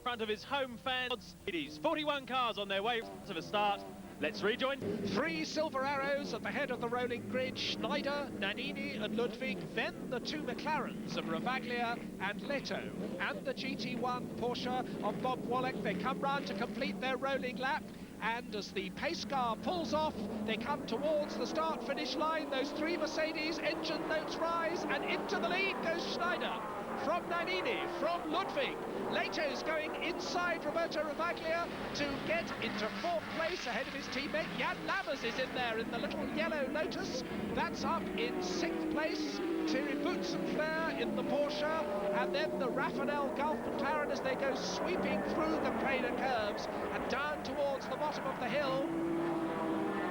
front of his home fans. It is 41 cars on their way to the start. Let's rejoin. 3 silver arrows at the head of the rolling grid: Schneider, Nannini and Ludwig. Then the 2 McLarens of Ravaglia and Leto, and the GT1 Porsche of Bob Wollek. They come round to complete their rolling lap. And as the pace car pulls off, they come towards the start-finish line. Those 3 Mercedes engine notes rise, and into the lead goes Schneider. From Nannini, from Ludwig. Leto's going inside Roberto Ravaglia to get into 4th place ahead of his teammate. Jan Lammers is in there in the little yellow Lotus. That's up in 6th place. Thierry Boutsenflair in the Porsche, and then the Rafanel Gulf McLaren as they go sweeping through the Prada curves and down towards the bottom of the hill.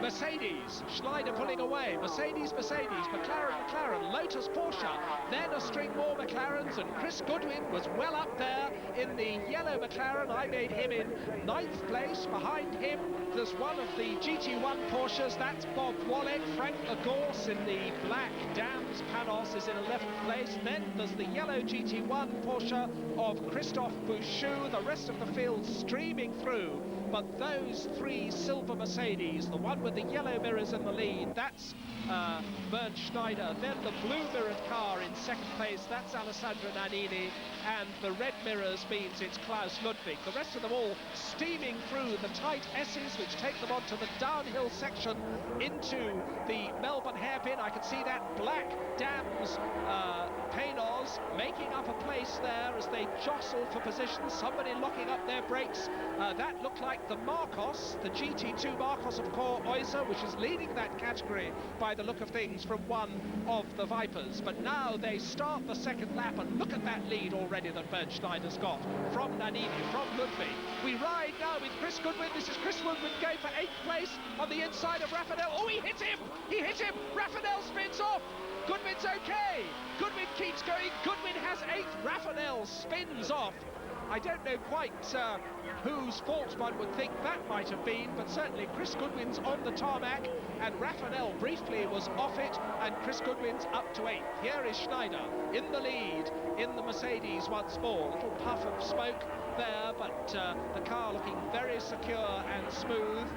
Mercedes, Schneider pulling away, Mercedes, McLaren, Lotus, Porsche, then a string more McLarens, and Chris Goodwin was well up there in the yellow McLaren. I made him in 9th place. Behind him, there's one of the GT1 Porsches, that's Bob Wollek. Frank Lagorce in the black Dams Panos is in 11th place. Then there's the yellow GT1 Porsche of Christophe Bouchou, the rest of the field streaming through. But those 3 silver Mercedes, the one with the yellow mirrors in the lead, that's Bernd Schneider. Then the blue mirrored car in 2nd place, that's Alessandro Nannini. And the red mirrors means it's Klaus Ludwig. The rest of them all steaming through the tight S's, which take them onto the downhill section into the Melbourne hairpin. I can see that black Dams Panos making up a place there as they jostle for position. Somebody locking up their brakes. That looked like the Marcos, the GT2 Marcos of Core Oyser, which is leading that category by the look of things from one of the Vipers. But now they start the 2nd lap, and look at that lead already that Bernd Schneider's got from Nannini, from Ludwig. We ride now with Chris Goodwin. This is Chris Goodwin going for 8th place on the inside of Rafanel. Oh, he hit him! He hit him! Rafanel spins off! Goodwin's okay! Goodwin keeps going. Goodwin has 8th. Rafanel spins off. I don't know quite whose fault one would think that might have been, but certainly Chris Goodwin's on the tarmac, and Rafanel briefly was off it, and Chris Goodwin's up to 8th. Here is Schneider in the lead in the Mercedes once more. Little puff of smoke there, but the car looking very secure and smooth.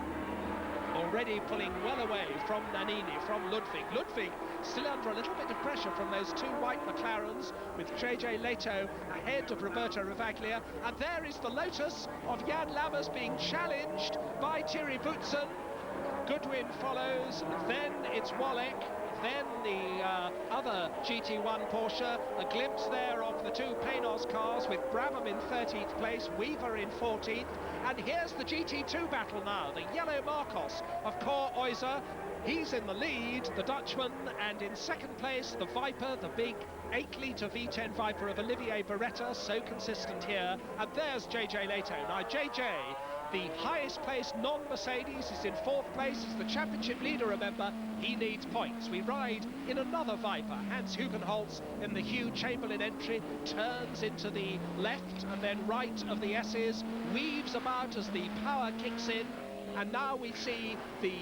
Already pulling well away from Nannini, from Ludwig. Ludwig still under a little bit of pressure from those 2 white McLarens, with JJ Leto ahead of Roberto Ravaglia. And there is the Lotus of Jan Lammers being challenged by Thierry Boutsen. Goodwin follows, then it's Wollek. Then the other GT1 Porsche, a glimpse there of the 2 Panos cars with Brabham in 13th place, Weaver in 14th. And here's the GT2 battle now, the yellow Marcos of Core Oyser. He's in the lead, the Dutchman, and in 2nd place, the Viper, the big 8-litre V10 Viper of Olivier Beretta, so consistent here. And there's JJ Leto. Now, JJ, the highest placed non-Mercedes, is in 4th place. He's the championship leader, remember. He needs points. We ride in another Viper. Hans Hugenholtz in the Hugh Chamberlain entry, turns into the left and then right of the S's, weaves about as the power kicks in. And now we see the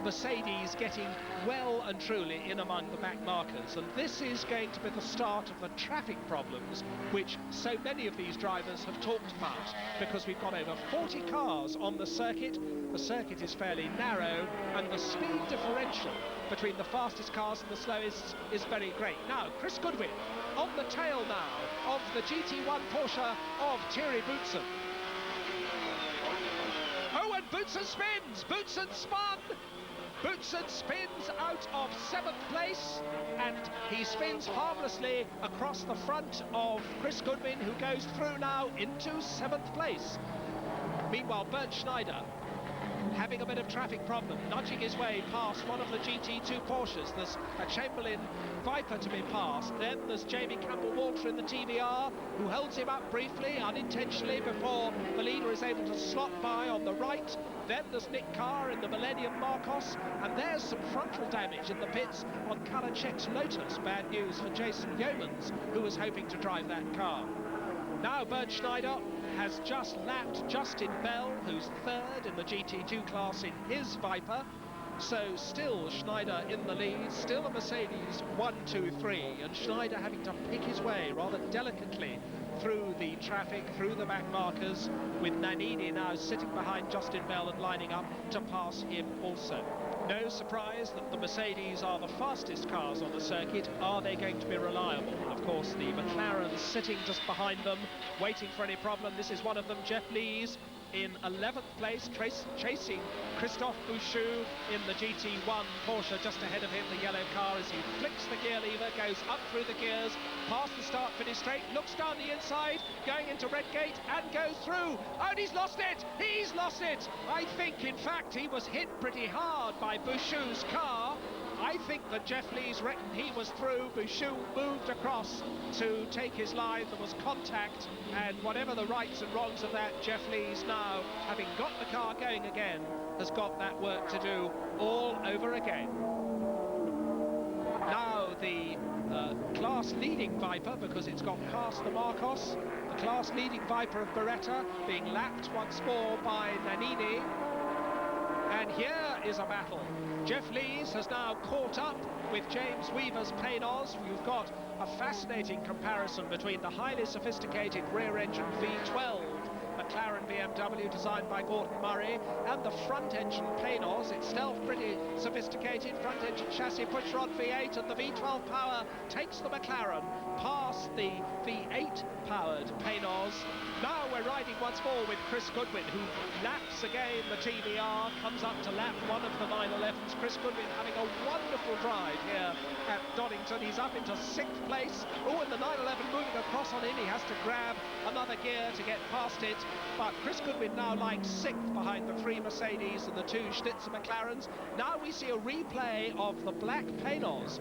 Mercedes getting well and truly in among the back markers, and this is going to be the start of the traffic problems which so many of these drivers have talked about, because we've got over 40 cars on the circuit. The circuit is fairly narrow, and the speed differential between the fastest cars and the slowest is very great. Now, Chris Goodwin on the tail now of the GT1 Porsche of Thierry Boutsen. Oh, and Boutsen spins! Boutsen spun! Boutsen spins out of 7th place, and he spins harmlessly across the front of Chris Goodwin, who goes through now into 7th place. Meanwhile, Bernd Schneider having a bit of traffic problem, nudging his way past one of the GT2 Porsches. There's a Chamberlain Viper to be passed. Then there's Jamie Campbell-Walter in the TVR, who holds him up briefly, unintentionally, before the leader is able to slot by on the right. Then there's Nick Carr in the Millennium Marcos, and there's some frontal damage in the pits on Kalachek's Lotus. Bad news for Jason Yeomans, who was hoping to drive that car. Now Bernd Schneider has just lapped Justin Bell, who's 3rd in the GT2 class in his Viper. So still Schneider in the lead, still a Mercedes 1, 2, 3, and Schneider having to pick his way rather delicately through the traffic, through the back markers, with Nannini now sitting behind Justin Bell and lining up to pass him also. No surprise that the Mercedes are the fastest cars on the circuit. Are they going to be reliable? Of course, the McLaren sitting just behind them, waiting for any problem. This is one of them, Jeff Lees, in 11th place, chasing Christophe Bouchou in the GT1 Porsche just ahead of him, the yellow car, as he flicks the gear lever, goes up through the gears, past the start finish straight, looks down the inside, going into Redgate and goes through. Oh, and he's lost it! He's lost it! I think, in fact, he was hit pretty hard by Bouchou's car. I think that Jeff Lees reckoned he was through. Bouchou moved across to take his line. There was contact, and whatever the rights and wrongs of that, Jeff Lees now, having got the car going again, has got that work to do all over again. Now the class-leading Viper, because it's got past the Marcos, the class-leading Viper of Beretta being lapped once more by Nannini. And here is a battle. Jeff Lees has now caught up with James Weaver's Paynos. We've got a fascinating comparison between the highly sophisticated rear-engine V12 McLaren BMW designed by Gordon Murray and the front-engine Paynos, itself pretty sophisticated, front-engine chassis pushrod V8, and the V12 power takes the McLaren past the V8-powered Paynos. Now we're riding once more with Chris Goodwin, who laps again the TBR, comes up to lap one of the 911s. Chris Goodwin having a wonderful drive here at Donington. He's up into 6th place. Oh, and the 911 moving across on in. He has to grab another gear to get past it. But Chris Goodwin now lying 6th behind the 3 Mercedes and the 2 Schnitzer McLarens. Now we see a replay of the black Paynos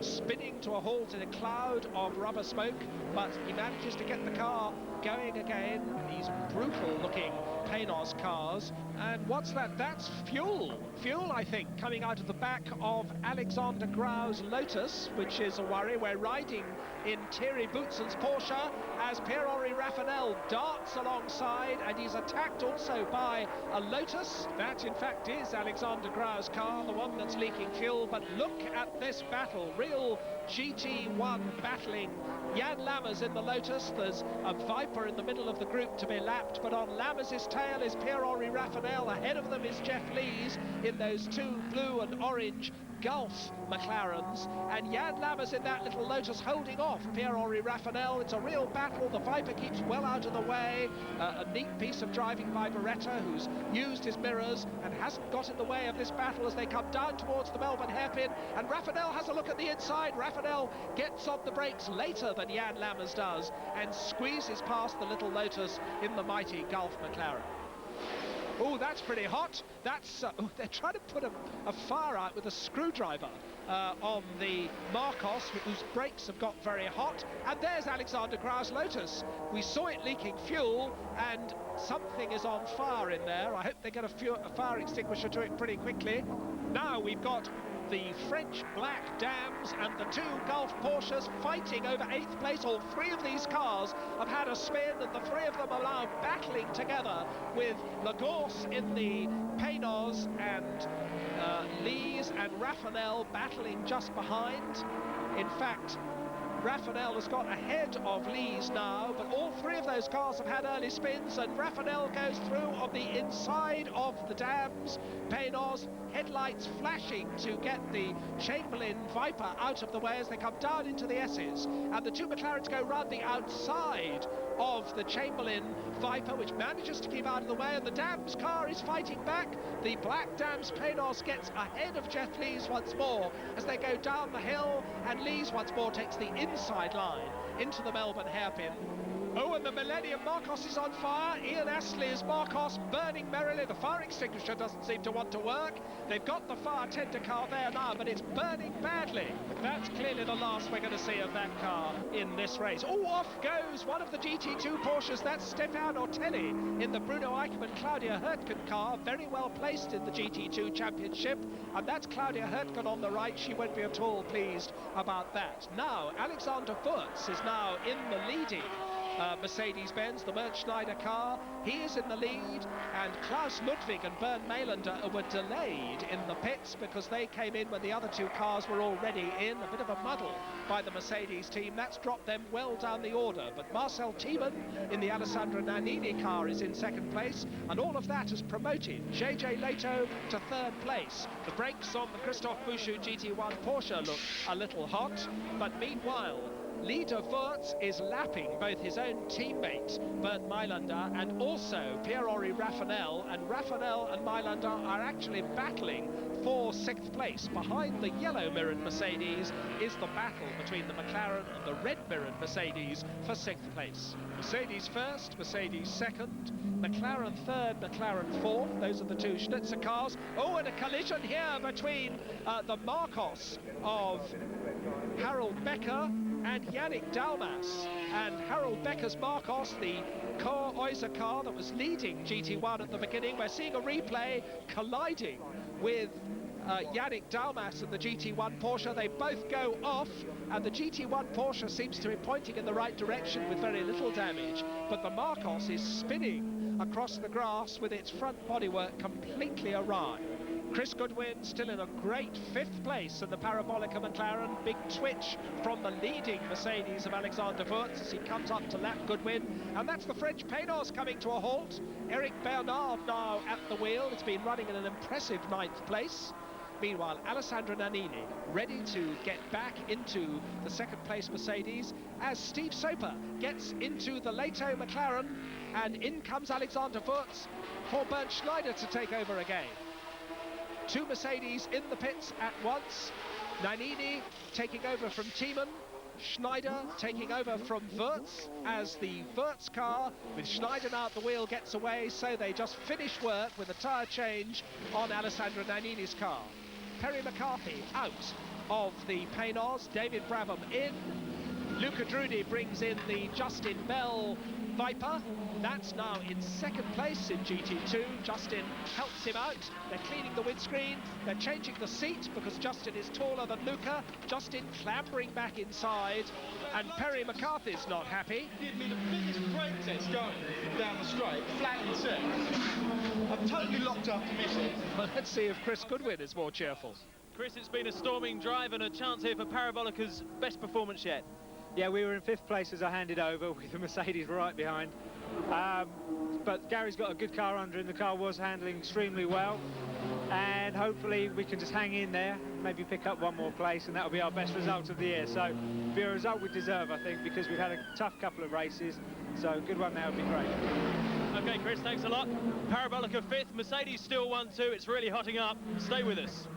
spinning to a halt in a cloud of rubber smoke, but he manages to get the car going again. These brutal-looking Paynos cars. And what's that? That's fuel. Fuel, I think, coming out of the back of Alexander Grau's Lotus, which is a worry. We're riding in Thierry Boutsen's Porsche as Pierre-Henri Raffanel darts alongside, and he's attacked also by a Lotus. That, in fact, is Alexander Grau's car, the one that's leaking fuel. But look at this battle. Real GT1 battling. Jan Lammers in the Lotus. There's a Viper in the middle of the group to be lapped, but on Lammers' tail is Pierre-Henri Raffanel. Ahead of them is Jeff Lees in those 2 blue and orange Gulf McLarens, and Jan Lammers in that little Lotus holding off Pierre-Henri Raffanel. It's a real battle. The Viper keeps well out of the way. A neat piece of driving by Beretta, who's used his mirrors and hasn't got in the way of this battle as they come down towards the Melbourne hairpin, and Raffanel has a look at the inside. Raffanel gets on the brakes later than Jan Lammers does and squeezes past the little Lotus in the mighty Gulf McLaren. Oh, that's pretty hot. That's they're trying to put a fire out with a screwdriver on the Marcos, whose brakes have got very hot. And there's Alexander Grau's Lotus. We saw it leaking fuel, and something is on fire in there. I hope they get a fire extinguisher to it pretty quickly. Now we've got the French black Dams and the 2 Gulf Porsches fighting over 8th place. All 3 of these cars have had a spin, and the 3 of them are now battling together, with Lagorce in the Paynos and Lees and Raffanel battling just behind. In fact, Raffanel has got ahead of Lees now, but all 3 of those cars have had early spins, and Raffanel goes through on the inside of the Dams. Paynos, headlights flashing to get the Chamberlain Viper out of the way as they come down into the S's, and the 2 McLarens go round the outside of the Chamberlain Viper, which manages to keep out of the way, and the Dams car is fighting back. The black Dams Paynos gets ahead of Jeff Lees once more as they go down the hill, and Lees once more takes the inside line into the Melbourne hairpin. Oh, and the Millennium Marcos is on fire. Ian Astley's Marcos burning merrily. The fire extinguisher doesn't seem to want to work. They've got the fire tender car there now, but it's burning badly. That's clearly the last we're going to see of that car in this race. Oh, off goes one of the GT2 Porsches. That's Stefan Ortelli in the Bruno Eichmann Claudia Hurtgen car, very well placed in the GT2 Championship. And that's Claudia Hurtgen on the right. She won't be at all pleased about that. Now, Alexander Wurz is now in the leading Mercedes-Benz, the Bernd Schneider car. He is in the lead, and Klaus Ludwig and Bernd Maylander were delayed in the pits because they came in when the other two cars were already in. A bit of a muddle by the Mercedes team. That's dropped them well down the order. But Marcel Thiemann in the Alessandro Nannini car is in second place, and all of that has promoted JJ Lehto to third place. The brakes on the Christoph Bouchou GT1 Porsche look a little hot, but meanwhile, Leader Wurz is lapping both his own teammate Bernd Maylander and also Pierre-Henri Raffanel, and Raffanel and Maylander are actually battling for sixth place. Behind the yellow mirrored Mercedes is the battle between the McLaren and the red mirrored Mercedes for sixth place. Mercedes first, Mercedes second, McLaren third, McLaren fourth. Those are the two Schnitzer cars. Oh, and a collision here between the Marcos of Harold Becker and Yannick Dalmas. And Harold Becker's Marcos, the Core Oyster car that was leading GT1 at the beginning, we're seeing a replay colliding with Yannick Dalmas and the GT1 Porsche. They both go off, and the GT1 Porsche seems to be pointing in the right direction with very little damage, but the Marcos is spinning across the grass with its front bodywork completely awry. Chris Goodwin still in a great fifth place in the Parabolica McLaren. Big twitch from the leading Mercedes of Alexander Wurz as he comes up to lap Goodwin. And that's the French Paynos coming to a halt. Eric Bernard now at the wheel. It's been running in an impressive ninth place. Meanwhile, Alessandro Nannini ready to get back into the second place Mercedes as Steve Soper gets into the Lehto McLaren, and in comes Alexander Wurz for Bernd Schneider to take over again. Two Mercedes in the pits at once. Nannini taking over from Thiemann, Schneider taking over from Wurz as the Wurz car with Schneider now at the wheel gets away, so they just finish work with a tyre change on Alessandro Nannini's car. Perry McCarthy out of the Paynos, David Brabham in. Luca Drudi brings in the Justin Bell Viper. That's now in second place in GT2. Justin helps him out. They're cleaning the windscreen. They're changing the seat because Justin is taller than Luca. Justin clambering back inside, and Perry McCarthy's not happy. Did me the biggest brake test going down the straight, flat in set. I'm totally locked up to miss it. Well, let's see if Chris Goodwin is more cheerful. Chris, it's been a storming drive and a chance here for Parabolica's best performance yet. Yeah, we were in fifth place as I handed over with the Mercedes right behind. But Gary's got a good car under him. The car was handling extremely well, and hopefully we can just hang in there, maybe pick up one more place, and that'll be our best result of the year. So it'll be a result we deserve, I think, because we've had a tough couple of races. So a good one now would be great. Okay, Chris, thanks a lot. Parabolica fifth, Mercedes still 1-2. It's really hotting up. Stay with us.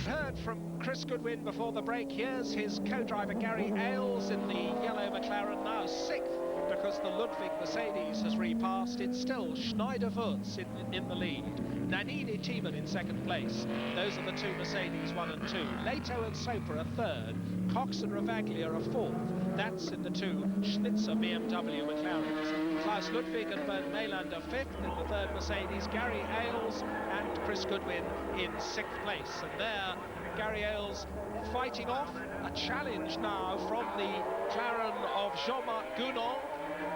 Heard from Chris Goodwin before the break. Here's his co-driver Gary Ailes in the yellow McLaren, now sixth because the Ludwig Mercedes has repassed. It's still Schneider Wurz in the lead. Nannini Thiemann in second place. Those are the two Mercedes 1 and 2. Lehto and Soper are third. Cox and Ravaglia are fourth. That's in the two Schnitzer BMW McLarens. Klaus Ludwig and Bernd Maylander fifth in the third Mercedes. Gary Ailes and Chris Goodwin in sixth place. And there, Gary Ailes fighting off a challenge now from the McLaren of Jean-Marc Gounon.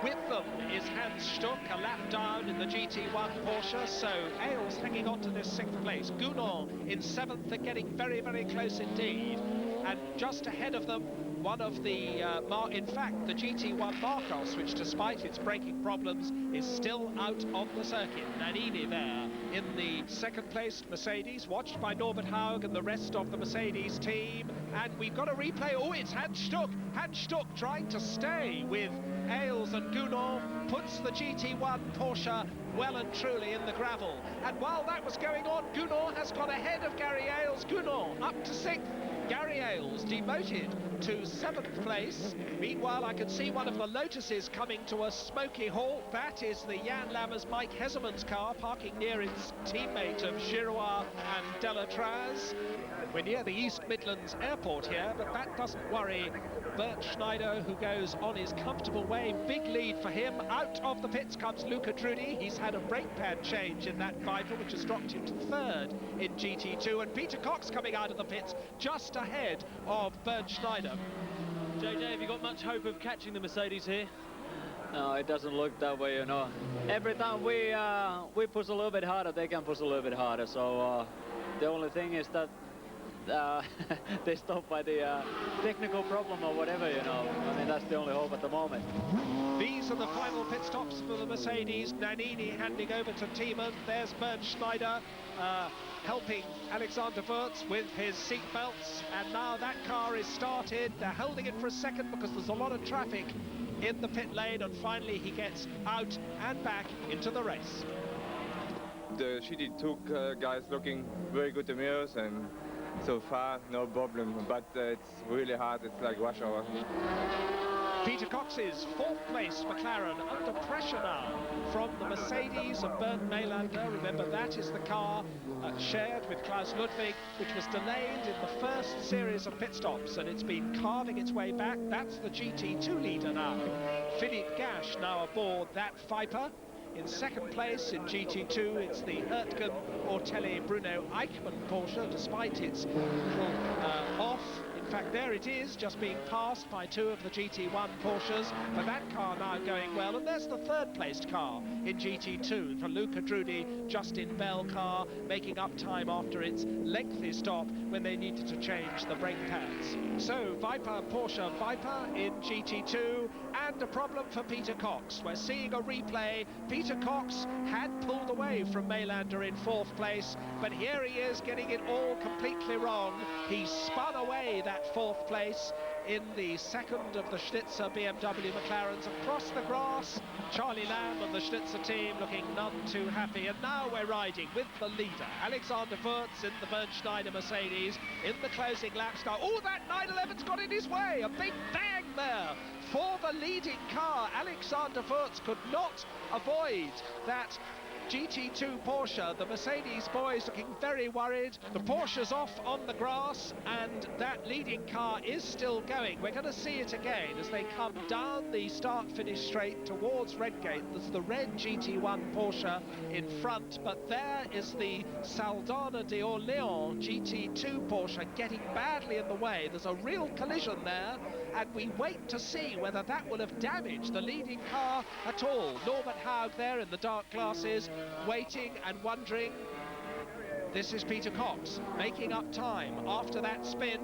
With them is Hans Stuck, a lap down in the GT1 Porsche, so Ailes hanging on to this sixth place. Gounon in seventh, they're getting very, very close indeed. And just ahead of them, one of the, in fact, the GT1 Marcos, which despite its braking problems is still out on the circuit. Nannini there in the second place Mercedes, watched by Norbert Haug and the rest of the Mercedes team. And we've got a replay. Oh, it's Hans Stuck. Hans Stuck trying to stay with Ailes, and Gounon puts the GT1 Porsche well and truly in the gravel. And while that was going on, Gounon has got ahead of Gary Ailes. Gounon up to sixth. Gary Ailes demoted to seventh place. Meanwhile, I can see one of the Lotuses coming to a smoky halt. That is the Jan Lammers Mike Heselman's car, parking near its teammate of Giroir and Delatraz. We're near the East Midlands Airport here, but that doesn't worry Bernd Schneider, who goes on his comfortable way. Big lead for him. Out of the pits comes Luca Drudi. He's had a brake pad change in that Viper, which has dropped him to third in GT2. And Peter Cox coming out of the pits just ahead of Bernd Schneider. JJ, have you got much hope of catching the Mercedes here? No, it doesn't look that way, you know. Every time we push a little bit harder, they can push a little bit harder. So the only thing is that they stop by the technical problem or whatever, you know. I mean, that's the only hope at the moment. These are the final pit stops for the Mercedes. Nannini handing over to Thiemann. There's Bernd Schneider helping Alexander Wurz with his seat belts. And now that car is started. They're holding it for a second because there's a lot of traffic in the pit lane. And finally he gets out and back into the race. The GT2 guys looking very good in mirrors, and so far no problem, but it's really hard. It's like rush hour. Peter Cox's fourth place McLaren under pressure now from the Mercedes of Bernd Maylander. Remember, that is the car shared with Klaus Ludwig, which was delayed in the first series of pit stops, and it's been carving its way back. That's the GT2 leader now. Philippe Gache now aboard that Viper. In second place in GT2, it's the Hurtgen Ortelli Bruno Eichmann Porsche, despite its off. In fact, there it is, just being passed by two of the GT1 Porsches, but that car now going well. And there's the third-placed car in GT2 for Luca Drudi, Justin Bell car, making up time after its lengthy stop when they needed to change the brake pads. So, Viper, Porsche Viper in GT2, and a problem for Peter Cox. We're seeing a replay. Peter Cox had pulled away from Maylander in fourth place, but here he is getting it all completely wrong. He spun away that fourth place in the second of the Schlitzer BMW McLarens across the grass. Charlie Lamb and the Schlitzer team looking none too happy, and now we're riding with the leader, Alexander Wurz, in the Bernd Schneider Mercedes in the closing laps now. Oh, that 911's got in his way, a big bang there for the leading car. Alexander Wurz could not avoid that GT2 Porsche. The Mercedes boys looking very worried. The Porsche's off on the grass, and that leading car is still going. We're going to see it again as they come down the start-finish straight towards Redgate. There's the red GT1 Porsche in front, but there is the Saldanha d'Orléans GT2 Porsche getting badly in the way. There's a real collision there, and we wait to see whether that will have damaged the leading car at all. Norbert Haug there in the dark glasses, waiting and wondering. This is Peter Cox making up time after that spin,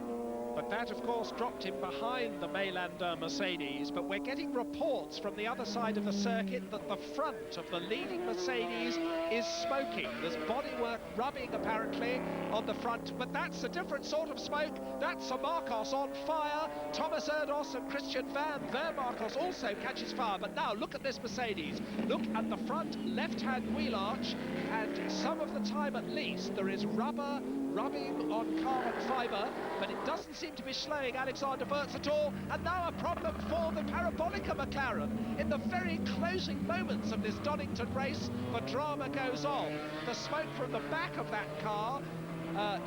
but that of course dropped him behind the Maylander Mercedes. But we're getting reports from the other side of the circuit that the front of the leading Mercedes is smoking. There's bodywork rubbing apparently on the front, but that's a different sort of smoke. That's a Marcos on fire. Thomas Erdos and Christian Van, their Marcos also catches fire. But now look at this Mercedes. Look at the front left-hand wheel arch, and some of the time at least there is rubber rubbing on carbon fibre, but it doesn't seem to be slowing Alexander Wurz at all. And now a problem for the Parabolica McLaren. In the very closing moments of this Donington race, the drama goes on. The smoke from the back of that car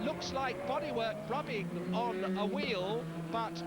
looks like bodywork rubbing on a wheel, but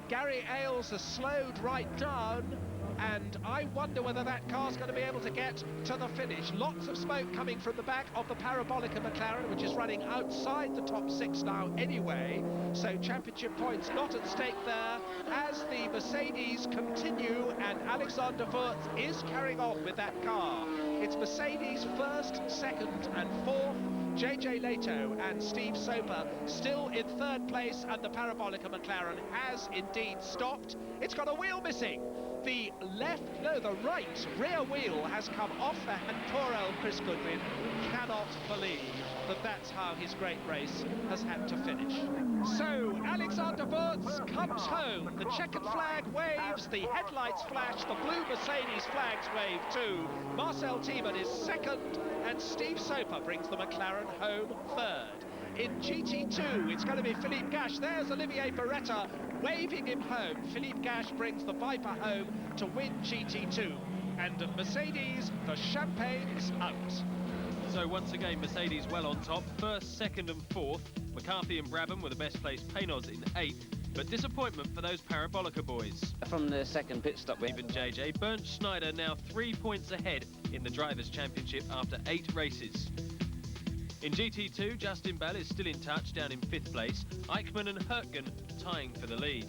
Gary Ailes has slowed right down, and I wonder whether that car's going to be able to get to the finish. Lots of smoke coming from the back of the Parabolica McLaren, which is running outside the top six now anyway, so championship points not at stake there as the Mercedes continue, and Alexander Wurz is carrying on with that car. It's Mercedes first, second and fourth. JJ Leto and Steve Soper still in third place, and the Parabolica McLaren has indeed stopped. It's got a wheel missing. The right rear wheel has come off the and poor old Chris Goodwin cannot believe that that's how his great race has had to finish. So Alexander Wurz comes home. The checkered flag waves, the headlights flash, the blue Mercedes flags wave too. Marcel Thiemann is second, and Steve Soper brings the McLaren home third. In GT2, it's going to be Philippe Gache. There's Olivier Beretta waving him home. Philippe Gache brings the Viper home to win GT2. And Mercedes, the champagne's out. So once again, Mercedes well on top. First, second and fourth. McCarthy and Brabham were the best placed Paynos in eighth. But disappointment for those Parabolica boys. From the second pit stop, Even JJ. Bernd Schneider now 3 points ahead in the Drivers' Championship after 8 races. In GT2, Justin Bell is still in touch, down in 5th place. Eichmann and Hurtgen tying for the lead.